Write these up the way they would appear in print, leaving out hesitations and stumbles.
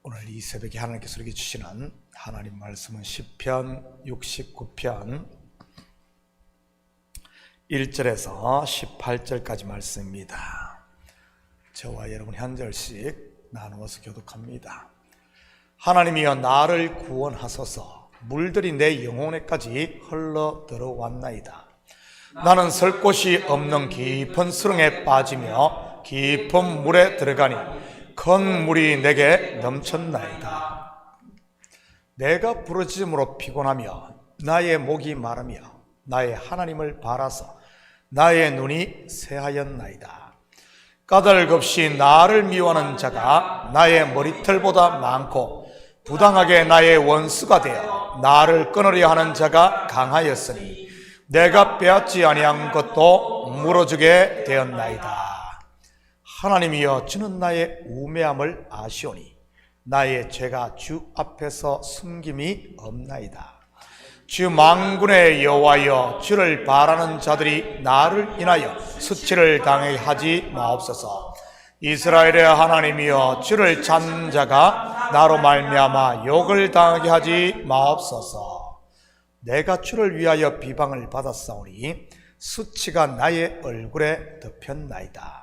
오늘 이 새벽에 하나님께서 우리에게 주시는 하나님 말씀은 시편 69편 1절에서 18절까지 말씀입니다. 저와 여러분 한 절씩 나누어서 교독합니다. 하나님이여 나를 구원하소서. 물들이 내 영혼에까지 흘러 들어왔나이다. 나는 설 곳이 없는 깊은 수렁에 빠지며 깊은 물에 들어가니 큰 물이 내게 넘쳤나이다. 내가 부르짖음으로 피곤하며 나의 목이 마르며 나의 하나님을 바라서 나의 눈이 새하였나이다. 까닭없이 나를 미워하는 자가 나의 머리털보다 많고 부당하게 나의 원수가 되어 나를 끊으려 하는 자가 강하였으니 내가 빼앗지 아니한 것도 물어주게 되었나이다. 하나님이여 주는 나의 우매함을 아시오니 나의 죄가 주 앞에서 숨김이 없나이다. 주 만군의 여호와여 주를 바라는 자들이 나를 인하여 수치를 당하게 하지 마옵소서. 이스라엘의 하나님이여 주를 찾는 자가 나로 말미암아 욕을 당하게 하지 마옵소서. 내가 주를 위하여 비방을 받았사오니 수치가 나의 얼굴에 덮였나이다.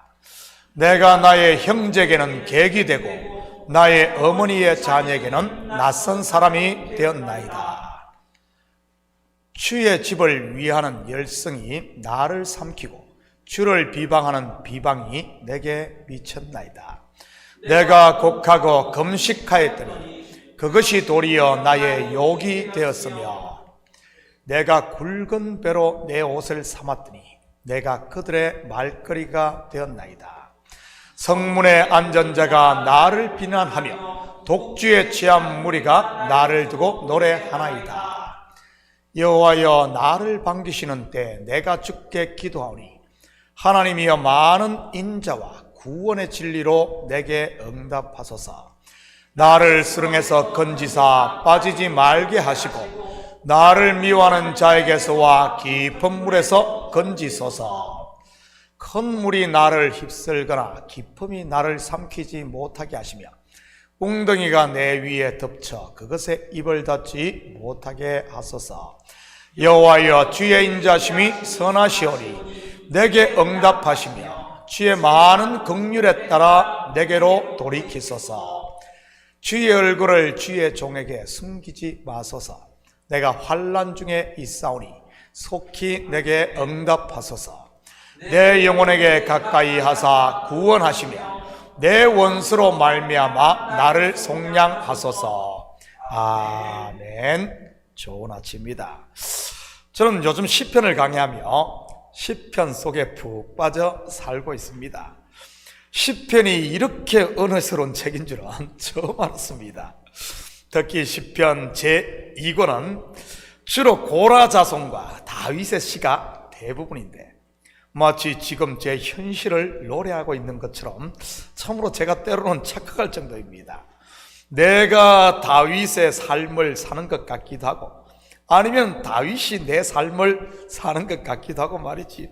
내가 나의 형제에게는 객이 되고 나의 어머니의 자녀에게는 낯선 사람이 되었나이다. 주의 집을 위하는 열성이 나를 삼키고 주를 비방하는 비방이 내게 미쳤나이다. 내가 곡하고 금식하였더니 그것이 도리어 나의 욕이 되었으며 내가 굵은 배로 내 옷을 삼았더니 내가 그들의 말거리가 되었나이다. 성문에 앉은 자가 나를 비난하며 독주에 취한 무리가 나를 두고 노래하나이다. 여호와여 나를 반기시는 때 내가 주께 기도하오니 하나님이여 많은 인자와 구원의 진리로 내게 응답하소서. 나를 수렁에서 건지사 빠지지 말게 하시고 나를 미워하는 자에게서와 깊은 물에서 건지소서. 큰 물이 나를 휩쓸거나 깊음이 나를 삼키지 못하게 하시며 웅덩이가 내 위에 덮쳐 그것에 입을 닫지 못하게 하소서. 여호와여 주의 인자심이 선하시오니 내게 응답하시며 주의 많은 긍휼에 따라 내게로 돌이키소서. 주의 얼굴을 주의 종에게 숨기지 마소서. 내가 환난 중에 있사오니 속히 내게 응답하소서. 내 영혼에게 가까이 하사 구원하시며 내 원수로 말미암아 나를 속량하소서. 아멘. 좋은 아침입니다. 저는 요즘 시편을 강의하며 시편 속에 푹 빠져 살고 있습니다. 시편이 이렇게 은혜스러운 책인 줄은 처음 알았습니다. 특히 시편 제2권은 주로 고라 자손과 다윗의 시가 대부분인데 마치 지금 제 현실을 노래하고 있는 것처럼 참으로 제가 때로는 착각할 정도입니다. 내가 다윗의 삶을 사는 것 같기도 하고 아니면 다윗이 내 삶을 사는 것 같기도 하고 말이지.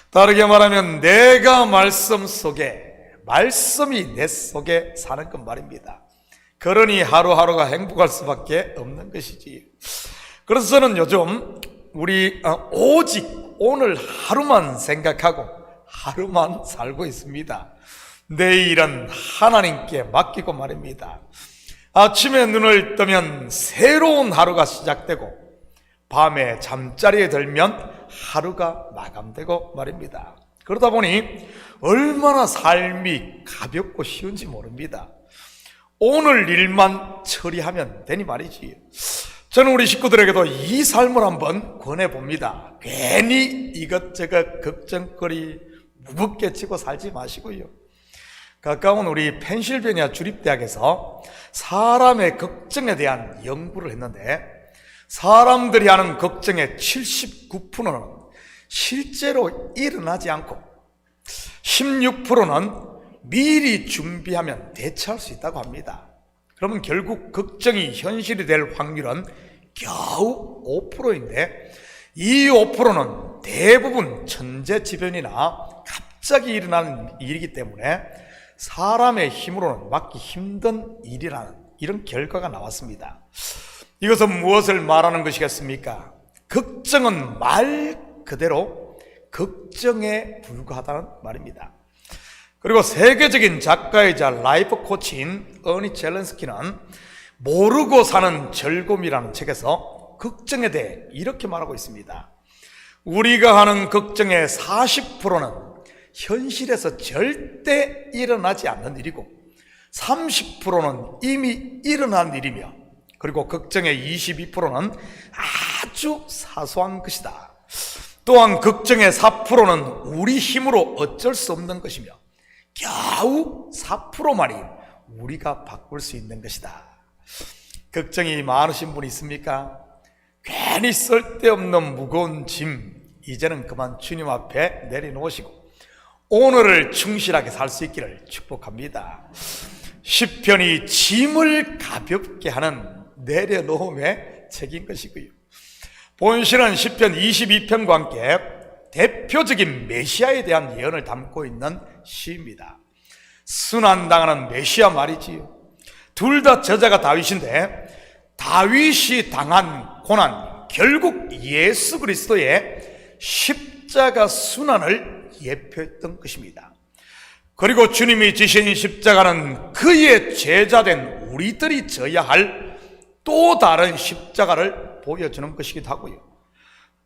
다르게 말하면 내가 말씀 속에, 말씀이 내 속에 사는 것 말입니다. 그러니 하루하루가 행복할 수밖에 없는 것이지. 그래서 저는 요즘 우리 오직 오늘 하루만 생각하고 하루만 살고 있습니다. 내일은 하나님께 맡기고 말입니다. 아침에 눈을 뜨면 새로운 하루가 시작되고 밤에 잠자리에 들면 하루가 마감되고 말입니다. 그러다 보니 얼마나 삶이 가볍고 쉬운지 모릅니다. 오늘 일만 처리하면 되니 말이지. 저는 우리 식구들에게도 이 삶을 한번 권해봅니다. 괜히 이것저것 걱정거리 무겁게 지고 살지 마시고요. 가까운 우리 펜실베니아 주립대학에서 사람의 걱정에 대한 연구를 했는데 사람들이 하는 걱정의 79%는 실제로 일어나지 않고 16%는 미리 준비하면 대처할 수 있다고 합니다. 그러면 결국 걱정이 현실이 될 확률은 겨우 5%인데 이 5%는 대부분 천재지변이나 갑자기 일어나는 일이기 때문에 사람의 힘으로는 막기 힘든 일이라는 이런 결과가 나왔습니다. 이것은 무엇을 말하는 것이겠습니까? 걱정은 말 그대로 걱정에 불과하다는 말입니다. 그리고 세계적인 작가이자 라이프 코치인 어니 젤렌스키는 모르고 사는 즐거움이라는 책에서 걱정에 대해 이렇게 말하고 있습니다. 우리가 하는 걱정의 40%는 현실에서 절대 일어나지 않는 일이고 30%는 이미 일어난 일이며, 그리고 걱정의 22%는 아주 사소한 것이다. 또한 걱정의 4%는 우리 힘으로 어쩔 수 없는 것이며 겨우 4%만이 우리가 바꿀 수 있는 것이다. 걱정이 많으신 분 있습니까? 괜히 쓸데없는 무거운 짐 이제는 그만 주님 앞에 내려놓으시고 오늘을 충실하게 살 수 있기를 축복합니다. 시편이 짐을 가볍게 하는 내려놓음의 책인 것이고요. 본시는 시편 22편과 함께 대표적인 메시아에 대한 예언을 담고 있는 시입니다. 순환당하는 메시아 말이지요. 둘 다 저자가 다윗인데 다윗이 당한 고난, 결국 예수 그리스도의 십자가 순환을 예표했던 것입니다. 그리고 주님이 지신 십자가는 그의 제자된 우리들이 져야 할 또 다른 십자가를 보여주는 것이기도 하고요.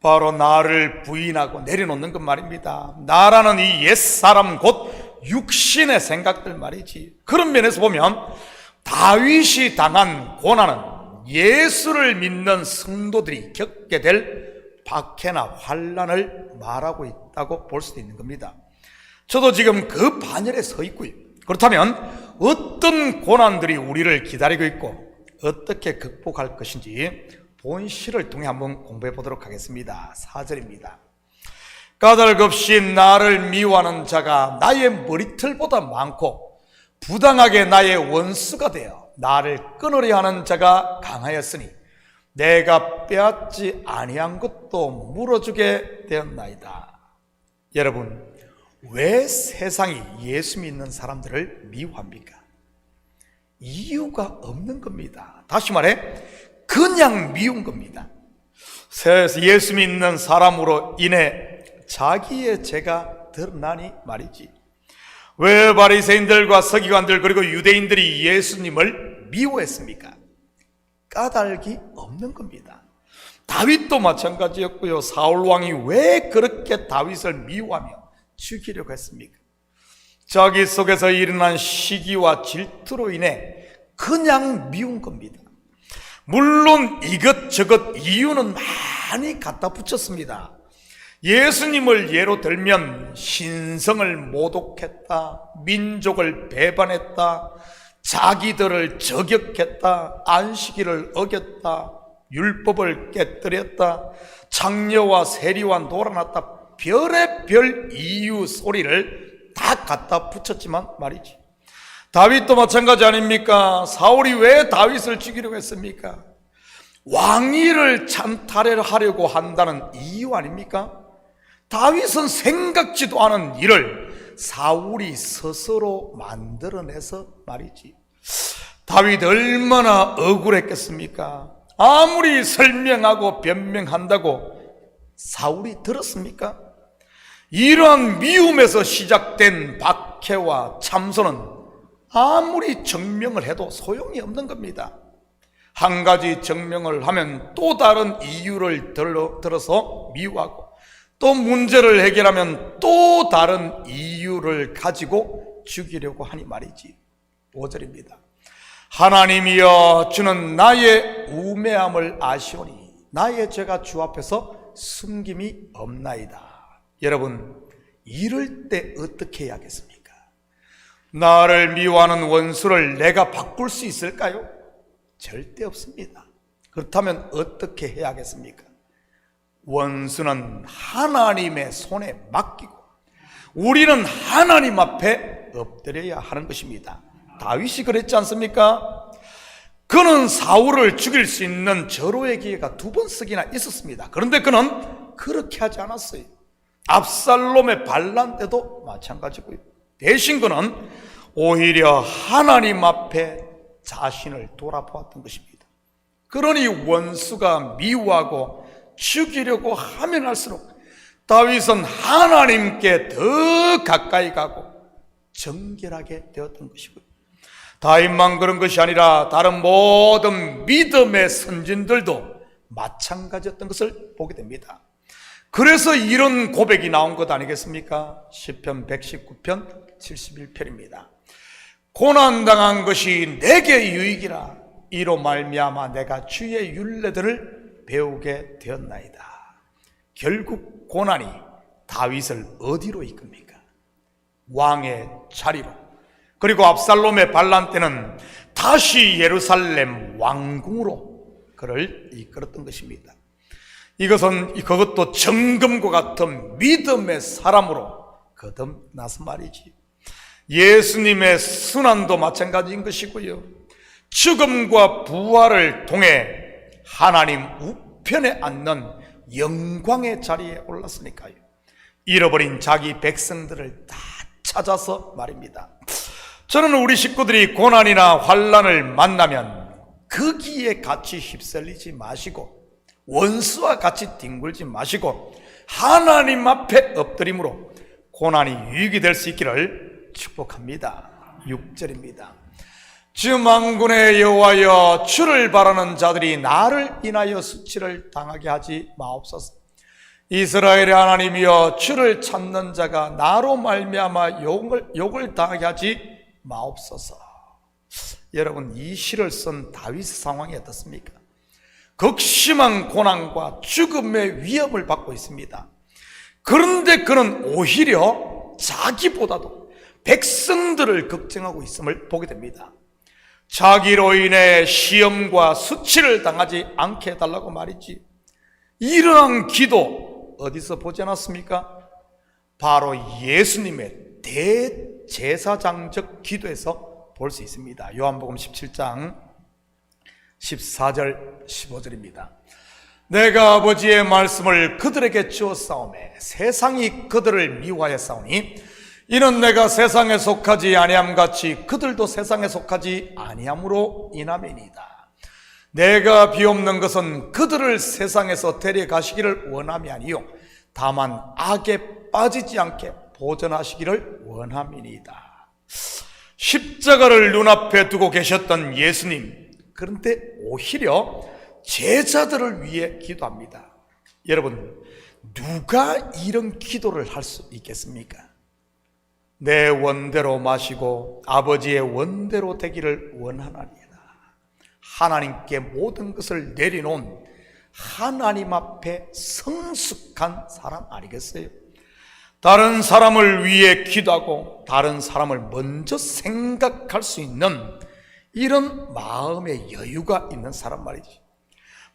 바로 나를 부인하고 내려놓는 것 말입니다. 나라는 이 옛사람 곧 육신의 생각들 말이지. 그런 면에서 보면 다윗이 당한 고난은 예수를 믿는 성도들이 겪게 될 박해나 환난을 말하고 있다고 볼 수도 있는 겁니다. 저도 지금 그 반열에 서 있고요. 그렇다면 어떤 고난들이 우리를 기다리고 있고 어떻게 극복할 것인지 본시를 통해 한번 공부해 보도록 하겠습니다. 4절입니다. 까닭없이 나를 미워하는 자가 나의 머리털보다 많고 부당하게 나의 원수가 되어 나를 끊으려 하는 자가 강하였으니 내가 빼앗지 아니한 것도 물어주게 되었나이다. 여러분, 왜 세상이 예수 믿는 사람들을 미워합니까? 이유가 없는 겁니다. 다시 말해 그냥 미운 겁니다. 예수 믿는 사람으로 인해 자기의 죄가 드러나니 말이지. 왜 바리새인들과 서기관들 그리고 유대인들이 예수님을 미워했습니까? 까닭이 없는 겁니다. 다윗도 마찬가지였고요. 사울 왕이 왜 그렇게 다윗을 미워하며 죽이려고 했습니까? 자기 속에서 일어난 시기와 질투로 인해 그냥 미운 겁니다. 물론 이것저것 이유는 많이 갖다 붙였습니다. 예수님을 예로 들면 신성을 모독했다, 민족을 배반했다, 자기들을 저격했다, 안식일을 어겼다, 율법을 깨뜨렸다, 장녀와 세리와 놀아났다, 별의별 이유 소리를 다 갖다 붙였지만 말이지. 다윗도 마찬가지 아닙니까? 사울이 왜 다윗을 죽이려고 했습니까? 왕위를 찬탈하려고 한다는 이유 아닙니까? 다윗은 생각지도 않은 일을 사울이 스스로 만들어내서 말이지. 다윗 얼마나 억울했겠습니까? 아무리 설명하고 변명한다고 사울이 들었습니까? 이러한 미움에서 시작된 박해와 참소는 아무리 증명을 해도 소용이 없는 겁니다. 한 가지 증명을 하면 또 다른 이유를 들어서 미워하고, 또 문제를 해결하면 또 다른 이유를 가지고 죽이려고 하니 말이지. 5절입니다. 하나님이여 주는 나의 우매함을 아시오니 나의 죄가 주 앞에서 숨김이 없나이다. 여러분, 이럴 때 어떻게 해야겠습니까? 나를 미워하는 원수를 내가 바꿀 수 있을까요? 절대 없습니다. 그렇다면 어떻게 해야겠습니까? 원수는 하나님의 손에 맡기고 우리는 하나님 앞에 엎드려야 하는 것입니다. 다윗이 그랬지 않습니까? 그는 사울을 죽일 수 있는 절호의 기회가 2번씩이나 있었습니다. 그런데 그는 그렇게 하지 않았어요. 압살롬의 반란 때도 마찬가지고요. 대신 그는 오히려 하나님 앞에 자신을 돌아보았던 것입니다. 그러니 원수가 미워하고 죽이려고 하면 할수록 다윗은 하나님께 더 가까이 가고 정결하게 되었던 것이고요. 다윗만 그런 것이 아니라 다른 모든 믿음의 선진들도 마찬가지였던 것을 보게 됩니다. 그래서 이런 고백이 나온 것 아니겠습니까? 시편 119편 71편입니다. 고난당한 것이 내게 유익이라 이로 말미암아 내가 주의 율례들을 배우게 되었나이다. 결국 고난이 다윗을 어디로 이끕니까? 왕의 자리로. 그리고 압살롬의 반란 때는 다시 예루살렘 왕궁으로 그를 이끌었던 것입니다. 그것도 정금과 같은 믿음의 사람으로 거듭나서 말이지. 예수님의 순환도 마찬가지인 것이고요. 죽음과 부활을 통해 하나님 우편에 앉는 영광의 자리에 올랐으니까요. 잃어버린 자기 백성들을 다 찾아서 말입니다. 저는 우리 식구들이 고난이나 환난을 만나면 거기에 같이 휩쓸리지 마시고 원수와 같이 뒹굴지 마시고 하나님 앞에 엎드림으로 고난이 유익이 될 수 있기를 축복합니다. 6절입니다. 주 만군의 여호와여, 주를 바라는 자들이 나를 인하여 수치를 당하게 하지 마옵소서. 이스라엘의 하나님이여, 주를 찾는 자가 나로 말미암아 욕을 당하게 하지 마옵소서. 여러분, 이 시를 쓴 다윗의 상황이 어떻습니까? 극심한 고난과 죽음의 위협을 받고 있습니다. 그런데 그는 오히려 자기보다도 백성들을 걱정하고 있음을 보게 됩니다. 자기로 인해 시험과 수치를 당하지 않게 해달라고 말이지. 이러한 기도 어디서 보지 않았습니까? 바로 예수님의 대제사장적 기도에서 볼 수 있습니다. 요한복음 17장 14절 15절입니다. 내가 아버지의 말씀을 그들에게 주었사오매 세상이 그들을 미워하였사오니 이는 내가 세상에 속하지 아니함같이 그들도 세상에 속하지 아니함으로 인함이니이다. 내가 비옵는 것은 그들을 세상에서 데려가시기를 원함이 아니요 다만 악에 빠지지 않게 보존하시기를 원함이니이다. 십자가를 눈앞에 두고 계셨던 예수님, 그런데 오히려 제자들을 위해 기도합니다. 여러분, 누가 이런 기도를 할 수 있겠습니까? 내 원대로 마시고 아버지의 원대로 되기를 원하나이다. 하나님께 모든 것을 내려놓은 하나님 앞에 성숙한 사람 아니겠어요? 다른 사람을 위해 기도하고 다른 사람을 먼저 생각할 수 있는 이런 마음의 여유가 있는 사람 말이지.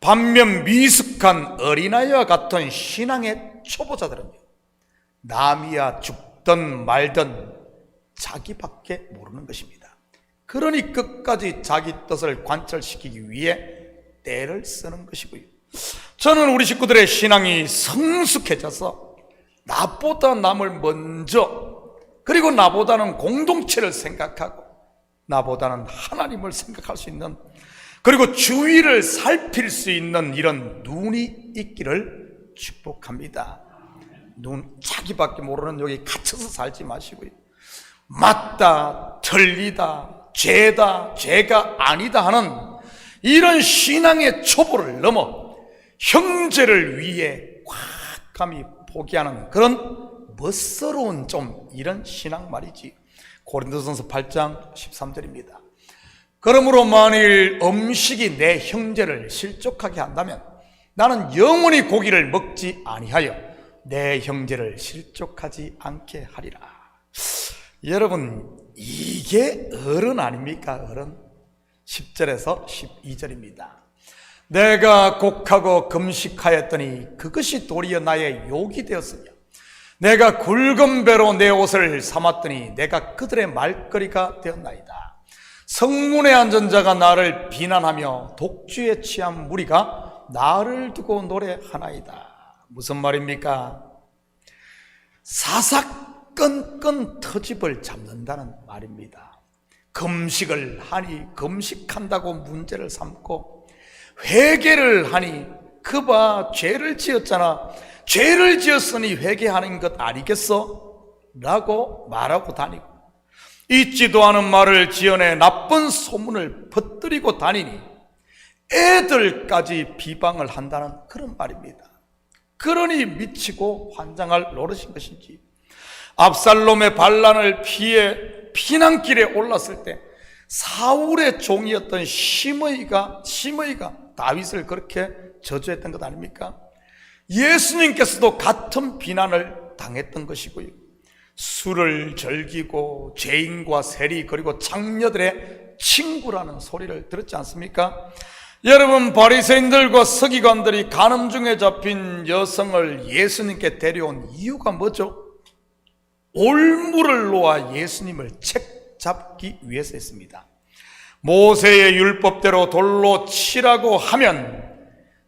반면 미숙한 어린아이와 같은 신앙의 초보자들은요, 남이야 죽든 말든 자기밖에 모르는 것입니다. 그러니 끝까지 자기 뜻을 관철시키기 위해 때를 쓰는 것이고요. 저는 우리 식구들의 신앙이 성숙해져서 나보다 남을 먼저, 그리고 나보다는 공동체를 생각하고 나보다는 하나님을 생각할 수 있는, 그리고 주위를 살필 수 있는 이런 눈이 있기를 축복합니다. 자기밖에 모르는 여기 갇혀서 살지 마시고요. 맞다, 틀리다, 죄가 아니다 하는 이런 신앙의 초보를 넘어 형제를 위해 꽉감히 포기하는 그런 멋스러운 좀 이런 신앙 말이지. 고린도전서 8장 13절입니다. 그러므로 만일 음식이 내 형제를 실족하게 한다면 나는 영원히 고기를 먹지 아니하여 내 형제를 실족하지 않게 하리라. 여러분, 이게 어른 아닙니까? 어른. 10절에서 12절입니다. 내가 곡하고 금식하였더니 그것이 도리어 나의 욕이 되었으며 내가 굵은 배로 내 옷을 삼았더니 내가 그들의 말거리가 되었나이다. 성문에 앉은 자가 나를 비난하며 독주에 취한 무리가 나를 두고 노래하나이다. 무슨 말입니까? 사삭 끈끈 터집을 잡는다는 말입니다. 금식을 하니 금식한다고 문제를 삼고, 회개를 하니 그봐 죄를 지었잖아, 죄를 지었으니 회개하는 것 아니겠어? 라고 말하고 다니고, 있지도 않은 말을 지어내 나쁜 소문을 퍼뜨리고 다니니 애들까지 비방을 한다는 그런 말입니다. 그러니 미치고 환장할 노릇인 것인지, 압살롬의 반란을 피해 피난길에 올랐을 때 사울의 종이었던 시므이가 다윗을 그렇게 저주했던 것 아닙니까? 예수님께서도 같은 비난을 당했던 것이고요. 술을 즐기고 죄인과 세리 그리고 장녀들의 친구라는 소리를 들었지 않습니까? 여러분, 바리새인들과 서기관들이 간음 중에 잡힌 여성을 예수님께 데려온 이유가 뭐죠? 올무를 놓아 예수님을 책잡기 위해서였습니다. 모세의 율법대로 돌로 치라고 하면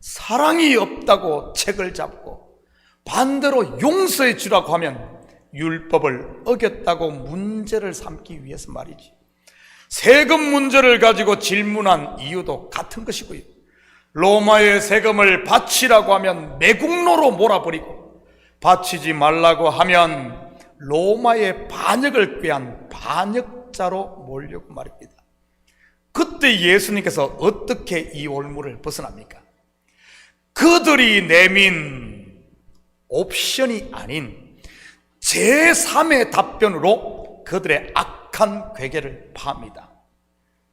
사랑이 없다고 책을 잡고, 반대로 용서해 주라고 하면 율법을 어겼다고 문제를 삼기 위해서 말이지. 세금 문제를 가지고 질문한 이유도 같은 것이고요. 로마의 세금을 바치라고 하면 매국노로 몰아버리고, 바치지 말라고 하면 로마의 반역을 꾀한 반역자로 몰려고 말입니다. 그때 예수님께서 어떻게 이 올무를 벗어납니까? 그들이 내민 옵션이 아닌 제3의 답변으로 그들의 악한 괴계를 파합니다.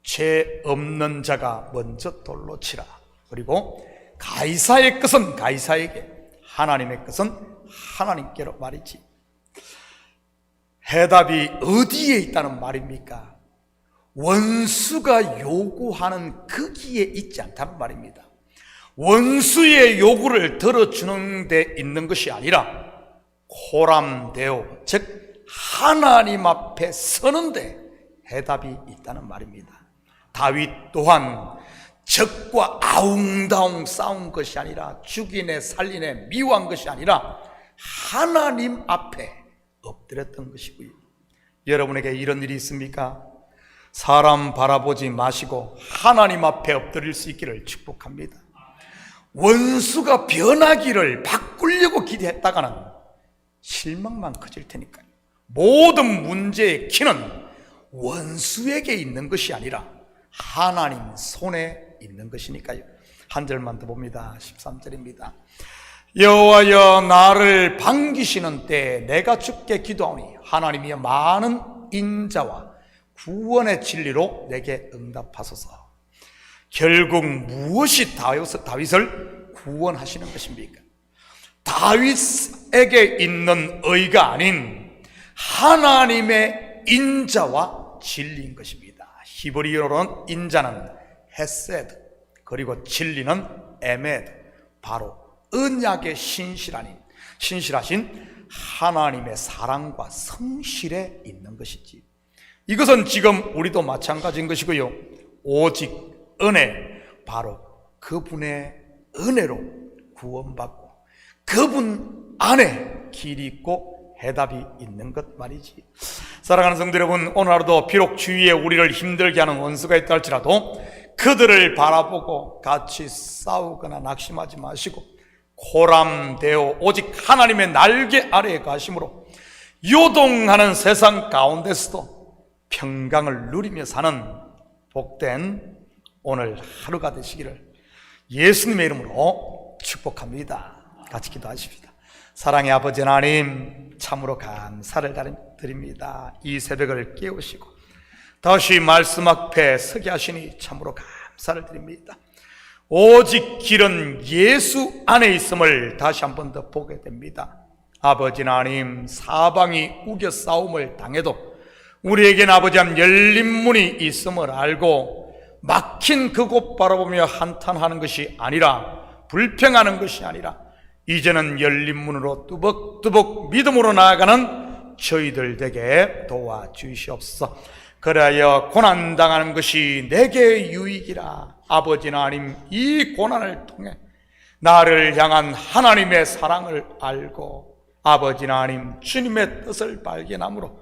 죄 없는 자가 먼저 돌로 치라. 그리고 가이사의 것은 가이사에게, 하나님의 것은 하나님께로 말이지. 해답이 어디에 있다는 말입니까? 원수가 요구하는 거기에 있지 않다는 말입니다. 원수의 요구를 들어주는 데 있는 것이 아니라 호람데오, 즉 하나님 앞에 서는데 해답이 있다는 말입니다. 다윗 또한 적과 아웅다웅 싸운 것이 아니라, 죽이네 살리네 미워한 것이 아니라 하나님 앞에 엎드렸던 것이고요. 여러분에게 이런 일이 있습니까? 사람 바라보지 마시고 하나님 앞에 엎드릴 수 있기를 축복합니다. 원수가 변하기를 바꾸려고 기대했다가는 실망만 커질 테니까요. 모든 문제의 키는 원수에게 있는 것이 아니라 하나님 손에 있는 것이니까요. 한 절만 더 봅니다. 13절입니다. 여호와여, 나를 반기시는 때에 내가 주께 기도하오니 하나님이여, 많은 인자와 구원의 진리로 내게 응답하소서. 결국 무엇이 다윗을 구원하시는 것입니까? 다윗에게 있는 의가 아닌 하나님의 인자와 진리인 것입니다. 히브리어로는 인자는 헤세드, 그리고 진리는 에메드, 바로 언약의 신실하신 하나님의 사랑과 성실에 있는 것이지. 이것은 지금 우리도 마찬가지인 것이고요. 오직 은혜, 바로 그분의 은혜로 구원받고 그분 안에 길이 있고 해답이 있는 것 말이지. 사랑하는 성도 여러분, 오늘 하루도 비록 주위에 우리를 힘들게 하는 원수가 있다 할지라도 그들을 바라보고 같이 싸우거나 낙심하지 마시고 호람되어 오직 하나님의 날개 아래에 가심으로 요동하는 세상 가운데서도 평강을 누리며 사는 복된 오늘 하루가 되시기를 예수님의 이름으로 축복합니다. 같이 기도하십시다. 사랑의 아버지 하나님, 참으로 감사를 드립니다. 이 새벽을 깨우시고 다시 말씀 앞에 서게 하시니 참으로 감사를 드립니다. 오직 길은 예수 안에 있음을 다시 한 번 더 보게 됩니다. 아버지 하나님, 사방이 우겨 싸움을 당해도 우리에겐 아버지 한 열린 문이 있음을 알고 막힌 그곳 바라보며 한탄하는 것이 아니라, 불평하는 것이 아니라 이제는 열린 문으로 뚜벅뚜벅 믿음으로 나아가는 저희들 되게 도와주시옵소서. 그래야 고난당하는 것이 내게 유익이라. 아버지 하나님, 이 고난을 통해 나를 향한 하나님의 사랑을 알고 아버지 하나님 주님의 뜻을 발견함으로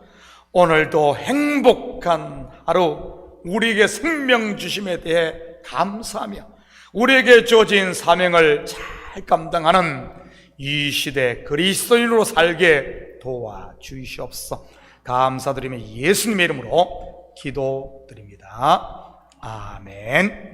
오늘도 행복한 하루, 우리에게 생명 주심에 대해 감사하며 우리에게 주어진 사명을 잘 감당하는 이 시대 그리스도인으로 살게 도와주시옵소서. 감사드리며 예수님의 이름으로 기도드립니다. 아멘.